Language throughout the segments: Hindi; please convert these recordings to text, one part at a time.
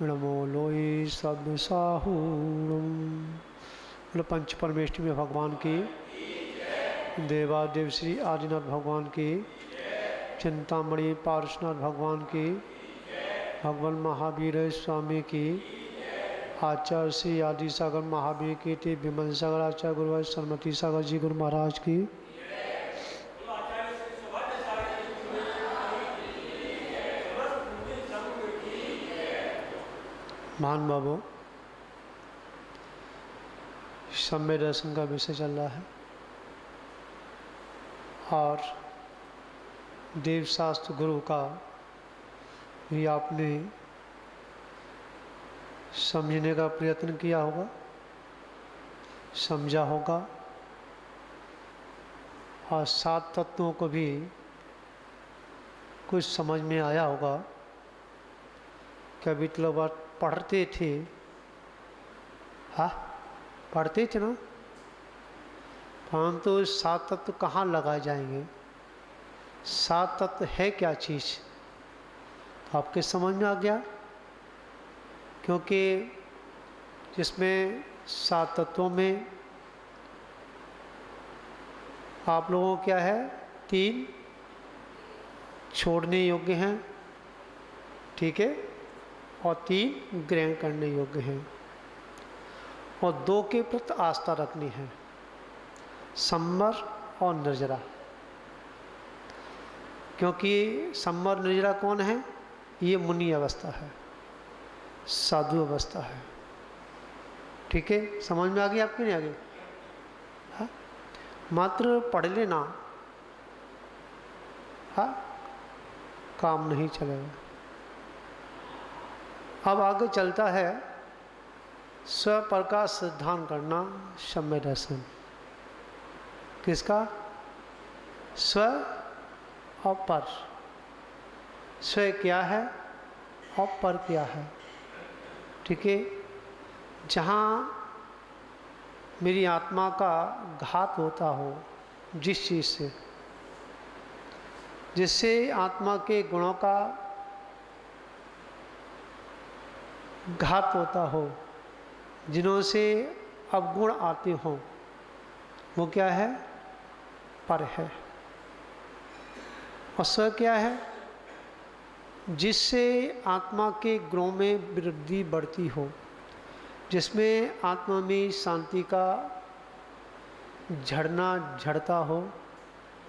नमो लोई सब साहूणम। बोलो पंच परमेष्टि में भगवान की, देवादेव श्री आदिनाथ भगवान की, चिंतामणि पार्श्वनाथ भगवान की, भगवान महावीर स्वामी की, आचार्य श्री आदि सागर महावीर की, टी विमल सागर आचार्य गुरु सरमती सागर जी गुरु महाराज की। महान बाबू, सम्य दर्शन का विषय चल रहा है और देवशास्त्र गुरु का भी आपने समझने का प्रयत्न किया होगा, समझा होगा और सात तत्वों को भी कुछ समझ में आया होगा। कभी तो लोग पढ़ते थे, हाँ पढ़ते थे ना, परंतु सात तत्व कहाँ लगाए जाएंगे, सात तत्व है क्या चीज़, तो आपके समझ में आ गया। क्योंकि जिसमें सात तत्वों में आप लोगों को क्या है, तीन छोड़ने योग्य हैं, ठीक है, और तीन ग्रहण करने योग्य हैं और दो के प्रति आस्था रखनी है, सम्मर और निर्जरा। क्योंकि सम्मर निर्जरा कौन है, ये मुनि अवस्था है, साधु अवस्था है, ठीक है, समझ में आ गई आपकी, नहीं आ गई? हाँ, मात्र पढ़ लेना हाँ काम नहीं चलेगा। अब आगे चलता है स्वप्रकाश सिद्धांत करना, सम्य दर्शन किसका, स्व और पर। स्व क्या है और पर क्या है, ठीक है। जहाँ मेरी आत्मा का घात होता हो जिस चीज़ से, जिससे आत्मा के गुणों का घात होता हो, जिन्हों से अवगुण आते हों, वो क्या है, पर है। और स्व क्या है, जिससे आत्मा के गुणों में वृद्धि बढ़ती हो, जिसमें आत्मा में शांति का झड़ना झड़ता हो,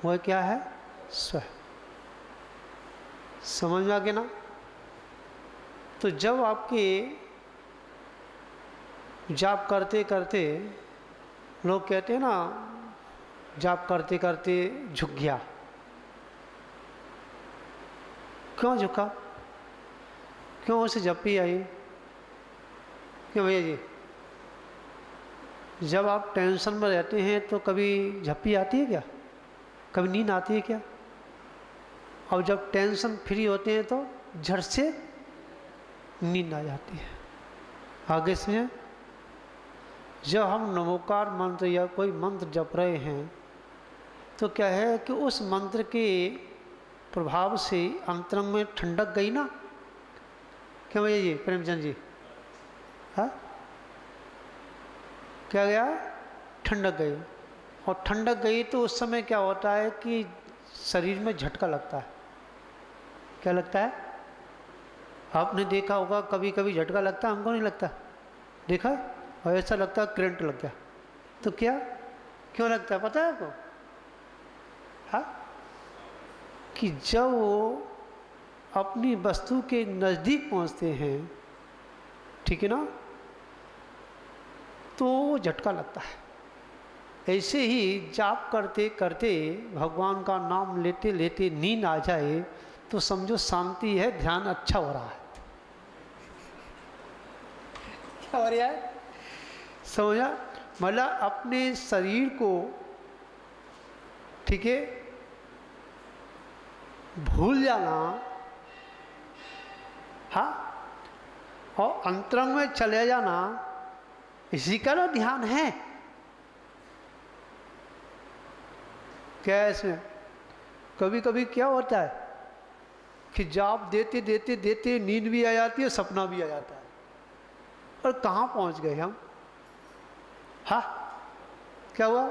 वह क्या है, स्व। समझ में आ गया ना? तो जब आपके जाप करते करते लोग कहते हैं ना, जाप करते करते झुक गया, क्यों झुका, क्यों उसे झप्पी आई, क्यों भैया जी? जब आप टेंशन में रहते हैं तो कभी झप्पी आती है क्या, कभी नींद आती है क्या? और जब टेंशन फ्री होते हैं तो झट से नींद आ जाती है। आगे से जब हम नमोकार मंत्र या कोई मंत्र जप रहे हैं तो क्या है कि उस मंत्र के प्रभाव से अंतरंग में ठंडक गई ना, क्या भैया जी, प्रेमचंद जी? हाँ, क्या गया, ठंडक गई। और ठंडक गई तो उस समय क्या होता है कि शरीर में झटका लगता है। क्या लगता है? आपने देखा होगा कभी कभी झटका लगता है, हमको नहीं लगता, देखा है? और ऐसा लगता है करंट लग गया। तो क्या, क्यों लगता है पता है आपको? हाँ, कि जब वो अपनी वस्तु के नज़दीक पहुंचते हैं, ठीक है ना, तो झटका लगता है। ऐसे ही जाप करते करते भगवान का नाम लेते लेते नींद आ जाए तो समझो शांति है, ध्यान अच्छा हो रहा है। क्या हो रहा है, समझा? मतलब अपने शरीर को, ठीक है, भूल जाना, हाँ, और अंतरंग में चले जाना, इसी का ना ध्यान है। क्या है इसमें? कभी कभी क्या होता है, कि जाप देते देते देते नींद भी आ जाती है, सपना भी आ जाता है, और कहाँ पहुँच गए हम। हाँ, क्या हुआ?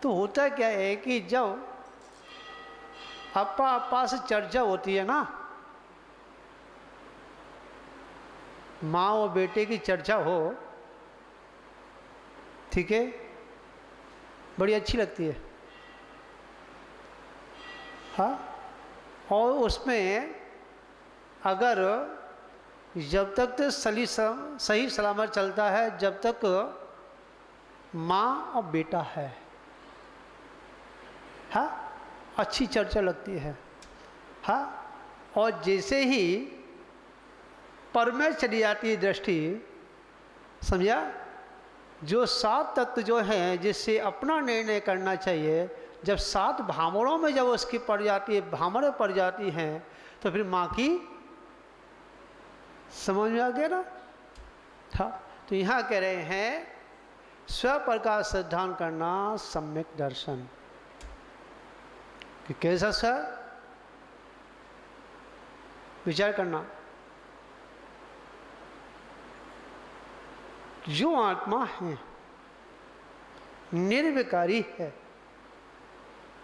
तो होता क्या है कि जब अप्पा अप्पा से चर्चा होती है ना, माँ और बेटे की चर्चा हो, ठीक है, बड़ी अच्छी लगती है। हाँ, और उसमें अगर जब तक तो सही सलामत चलता है, जब तक माँ और बेटा है, हाँ, अच्छी चर्चा लगती है। हाँ, और जैसे ही पर में चली जाती है दृष्टि, समझा, जो 7 तत्व जो हैं जिससे अपना निर्णय करना चाहिए, जब 7 भामड़ों में जब उसकी पड़ जाती है, भामड़े पड़ जाती हैं, तो फिर माँ की समझ में आ गया ना। हाँ, तो यहाँ कह रहे हैं स्वप्रकाश सिद्धांत करना सम्यक दर्शन। कि कैसा सर? विचार करना। जो आत्मा है, निर्विकारी है,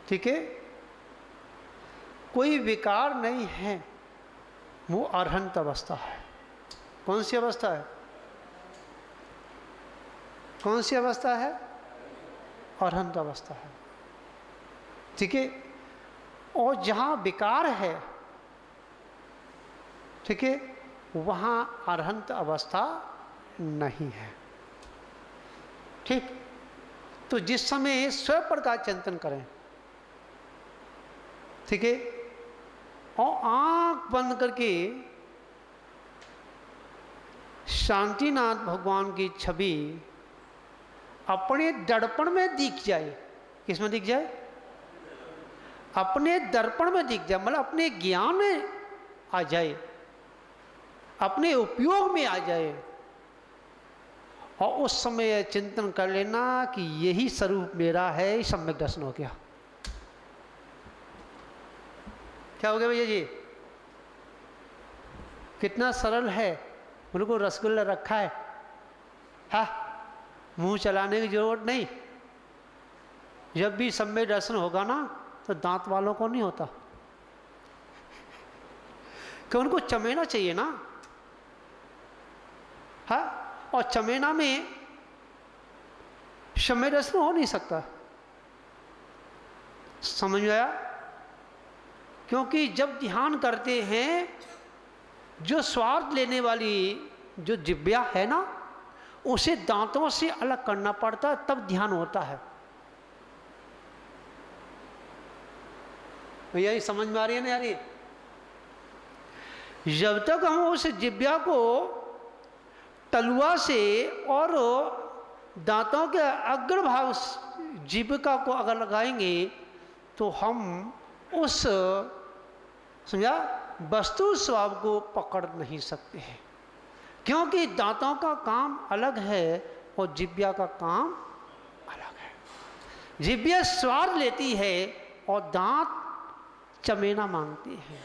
ठीक है, कोई विकार नहीं है, वो अरहंत अवस्था है। कौन सी अवस्था है? कौन सी अवस्था है? अरहंत अवस्था है, ठीक है। और जहाँ विकार है, ठीक है, वहाँ अरहंत अवस्था नहीं है, ठीक। तो जिस समय स्वप्रकाश चिंतन करें, ठीक है, और आंख बंद करके शांतिनाथ भगवान की छवि अपने दर्पण में दिख जाए। किसमें दिख जाए? अपने दर्पण में दिख जाए, मतलब अपने ज्ञान में आ जाए, अपने उपयोग में आ जाए, और उस समय चिंतन कर लेना कि यही स्वरूप मेरा है, सम्यक दर्शन हो गया। क्या हो गया भैया जी? कितना सरल है। उनको रसगुल्ला रखा है, हाँ, मुंह चलाने की जरूरत नहीं। जब भी सम्यक दर्शन होगा ना, तो दांत वालों को नहीं होता, कि उनको चमेना चाहिए ना, हाँ, और चमेना में सम्यक दर्शन हो नहीं सकता। समझ में आया? क्योंकि जब ध्यान करते हैं, जो स्वाद लेने वाली जो जिह्वा है ना, उसे दांतों से अलग करना पड़ता है, तब ध्यान होता है। यही समझ में आ रही है ना यार? जब तक हम उस जिह्वा को तलुआ से और दांतों के अग्रभाग जीविका को अगर लगाएंगे, तो हम उस, समझा, वस्तु स्वभाव को पकड़ नहीं सकते हैं। क्योंकि दांतों का काम अलग है और जिह्वा का काम अलग है। जिह्वा स्वाद लेती है और दांत चमेना मांगती है।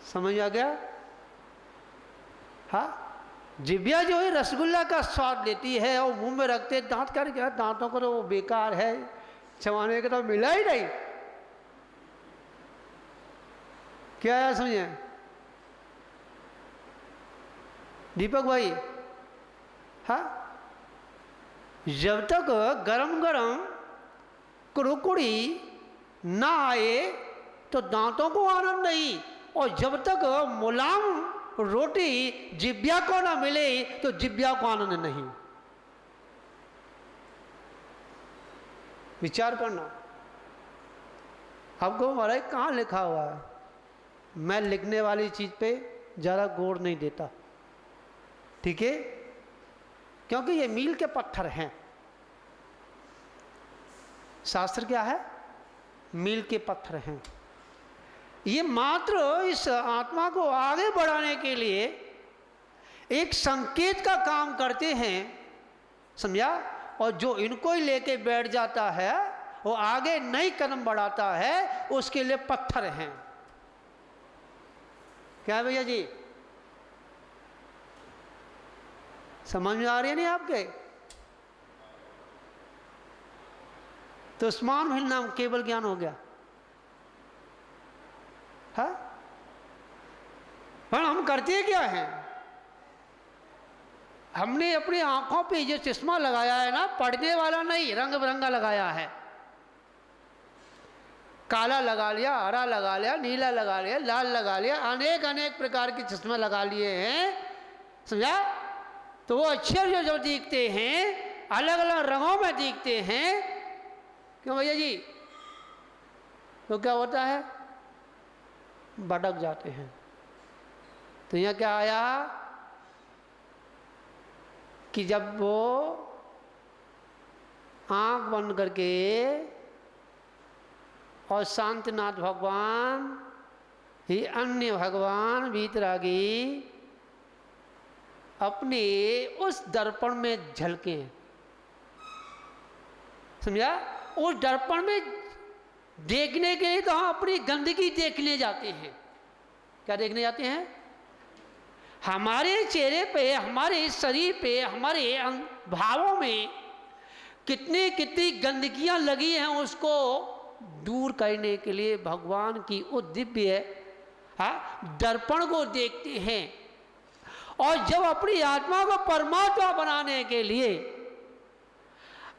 समझ आ गया? हाँ, जिह्वा जो है रसगुल्ला का स्वाद लेती है और मुंह में रखते दांत कर क्या, दांतों को तो वो बेकार है, चबाने का तो मिला ही नहीं। क्या है समझे दीपक भाई? हाँ, जब तक गरम गरम कुरकुरी ना आए तो दांतों को आनंद नहीं, और जब तक मुलायम रोटी जिह्वा को ना मिले तो जिह्वा को आनंद नहीं। विचार करना। आपको हमारा कहाँ लिखा हुआ है? मैं लिखने वाली चीज पे ज़्यादा गौर नहीं देता, ठीक है, क्योंकि ये मील के पत्थर हैं। शास्त्र क्या है? मील के पत्थर हैं। ये मात्र इस आत्मा को आगे बढ़ाने के लिए एक संकेत का काम करते हैं, समझा। और जो इनको ही लेके बैठ जाता है, वो आगे नई कदम बढ़ाता है, उसके लिए पत्थर हैं। क्या भैया जी, समझ में आ रही है नहीं आपके? तो स्मान भिन्न नाम केवल ज्ञान हो गया है। पर हम करते क्या हैं? हमने अपनी आंखों पे जो चश्मा लगाया है ना, पढ़ने वाला नहीं, रंग बिरंगा लगाया है। काला लगा लिया, हरा लगा लिया, नीला लगा लिया, लाल लगा लिया, अनेक अनेक प्रकार के चश्मे लगा लिए हैं, समझा? तो वो अक्षर जो जो दिखते हैं अलग अलग रंगों में दिखते हैं। क्यों भैया जी? तो क्या होता है? भटक जाते हैं। तो यहाँ क्या आया कि जब वो आंख बंद करके और शांतिनाथ भगवान ही अन्य भगवान वीतरागी अपने उस दर्पण में झलके, समझा? उस दर्पण में देखने के लिए तो हम अपनी गंदगी देखने जाते हैं। क्या देखने जाते हैं? हमारे चेहरे पे, हमारे शरीर पे, हमारे भावों में कितनी कितनी गंदगियां लगी हैं, उसको दूर करने के लिए भगवान की उस दिव्य दर्पण को देखते हैं। और जब अपनी आत्मा को परमात्मा बनाने के लिए,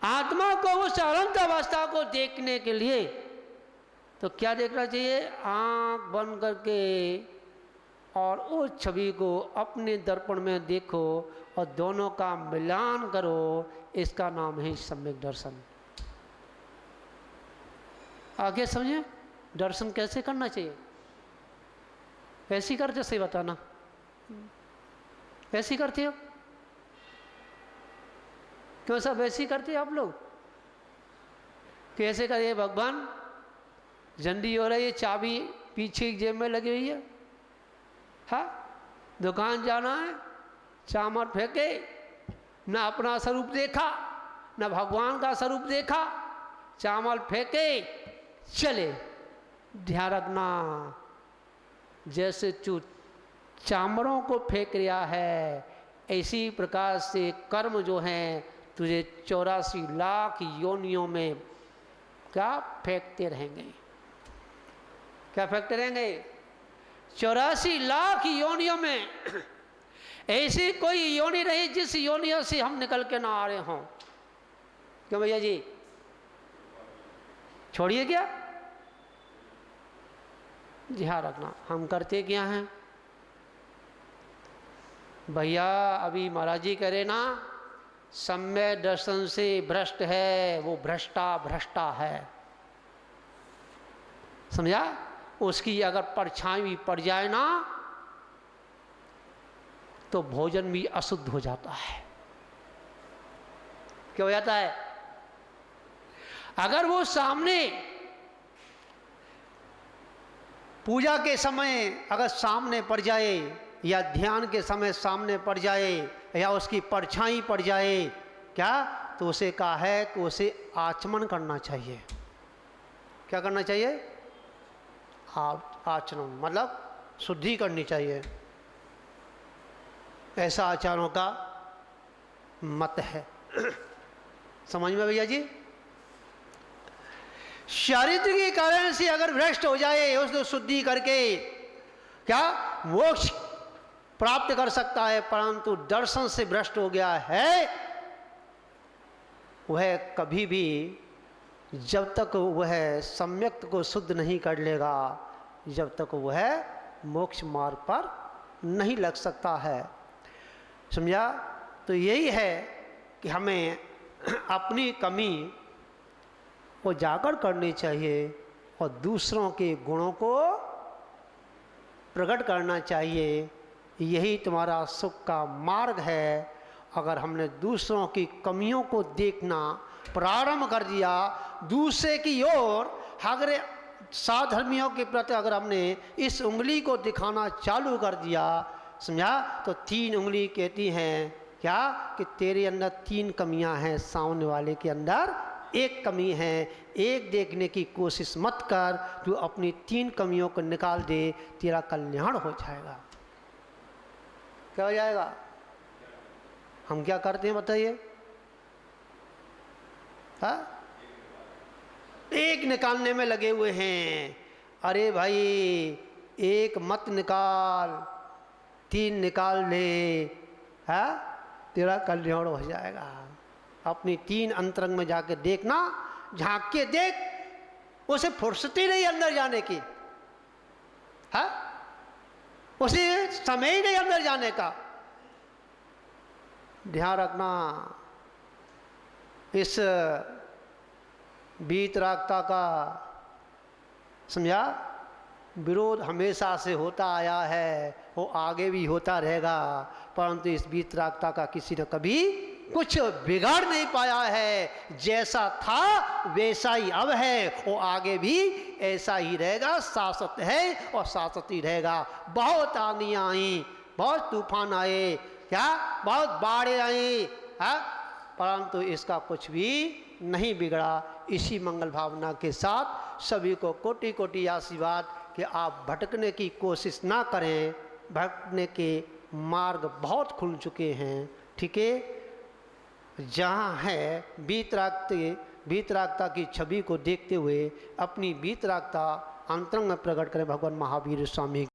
आत्मा को उस अनंत अवस्था को देखने के लिए, तो क्या देखना चाहिए? आंख बंद करके और उस छवि को अपने दर्पण में देखो और दोनों का मिलान करो। इसका नाम है सम्यक दर्शन। आगे समझे दर्शन कैसे करना चाहिए? ऐसी करते सही बताना, ऐसी करते हो? क्यों सब ऐसी करते हो आप लोग? कैसे करिए? भगवान झंडी हो रही है, चाबी पीछे जेब में लगी हुई है, हाँ, दुकान जाना है, चामर फेंके, ना अपना स्वरूप देखा, ना भगवान का स्वरूप देखा, चामल फेंके चले। ध्यान रखना, जैसे तू चामरों को फेंक रहा है, इसी प्रकार से कर्म जो हैं तुझे 84 लाख योनियों में क्या फेंकते रहेंगे? क्या फेंकते रहेंगे? 84 लाख योनियों में ऐसी कोई योनि नहीं जिस योनियों से हम निकल के ना आ रहे हों। क्यों भैया जी? छोड़िए क्या, ध्यान रखना। हम करते क्या हैं भैया? अभी महाराज जी कह रहे ना, सम्यक दर्शन से भ्रष्ट है, वो भ्रष्टा है, समझा? उसकी अगर परछाई भी पड़ जाए ना तो भोजन भी अशुद्ध हो जाता है। क्या हो जाता है? अगर वो सामने पूजा के समय अगर सामने पड़ जाए, या ध्यान के समय सामने पड़ जाए, या उसकी परछाई पड़ जाए, क्या तो उसे कहा है कि उसे आचमन करना चाहिए। क्या करना चाहिए? आचमन मतलब शुद्धि करनी चाहिए। ऐसा आचार्यों का मत है। समझ में भैया जी? शारीरिक के कारण से अगर भ्रष्ट हो जाए, उसको शुद्धि करके क्या मोक्ष प्राप्त कर सकता है, परंतु दर्शन से भ्रष्ट हो गया है, वह कभी भी जब तक वह सम्यक को शुद्ध नहीं कर लेगा, जब तक वह मोक्ष मार्ग पर नहीं लग सकता है। समझा? तो यही है कि हमें अपनी कमी उजागर करनी चाहिए और दूसरों के गुणों को प्रकट करना चाहिए। यही तुम्हारा सुख का मार्ग है। अगर हमने दूसरों की कमियों को देखना प्रारंभ कर दिया, दूसरे की ओर अगर साधर्मियों के प्रति अगर हमने इस उंगली को दिखाना चालू कर दिया, समझा? तो 3 उंगली कहती हैं क्या कि तेरे अंदर 3 कमियां हैं, सामने वाले के अंदर एक कमी है, एक देखने की कोशिश मत कर, तू अपनी 3 कमियों को निकाल दे, तेरा कल्याण हो जाएगा। क्या हो जाएगा? हम क्या करते हैं बताइए? हाँ, एक निकालने में लगे हुए हैं। अरे भाई, एक मत निकाल, 3 निकाल ले, हाँ, तेरा कल्याण हो जाएगा। अपनी 3 अंतरंग में जाके देखना, झांक के देख, उसे फुर्सत ही नहीं अंदर जाने की, हाँ, उसे समय ही नहीं अंदर जाने का। ध्यान रखना, इस वीतरागता का, समझा, विरोध हमेशा से होता आया है, वो आगे भी होता रहेगा, परंतु इस वीतरागता का किसी ने कभी कुछ बिगाड़ नहीं पाया है। जैसा था वैसा ही अब है, वो आगे भी ऐसा ही रहेगा, शाश्वत है और शाश्वत ही रहेगा। बहुत आंधियाँ आई, बहुत तूफान आए, क्या बहुत बाढ़ें आई, हाँ, परंतु इसका कुछ भी नहीं बिगड़ा। इसी मंगल भावना के साथ सभी को कोटि कोटि आशीर्वाद कि आप भटकने की कोशिश ना करें, भटकने के मार्ग बहुत खुल चुके हैं। ठीक है, जहाँ है वीतरागता की छवि को देखते हुए अपनी वीतरागता अंतरंग में प्रकट करें। भगवान महावीर स्वामी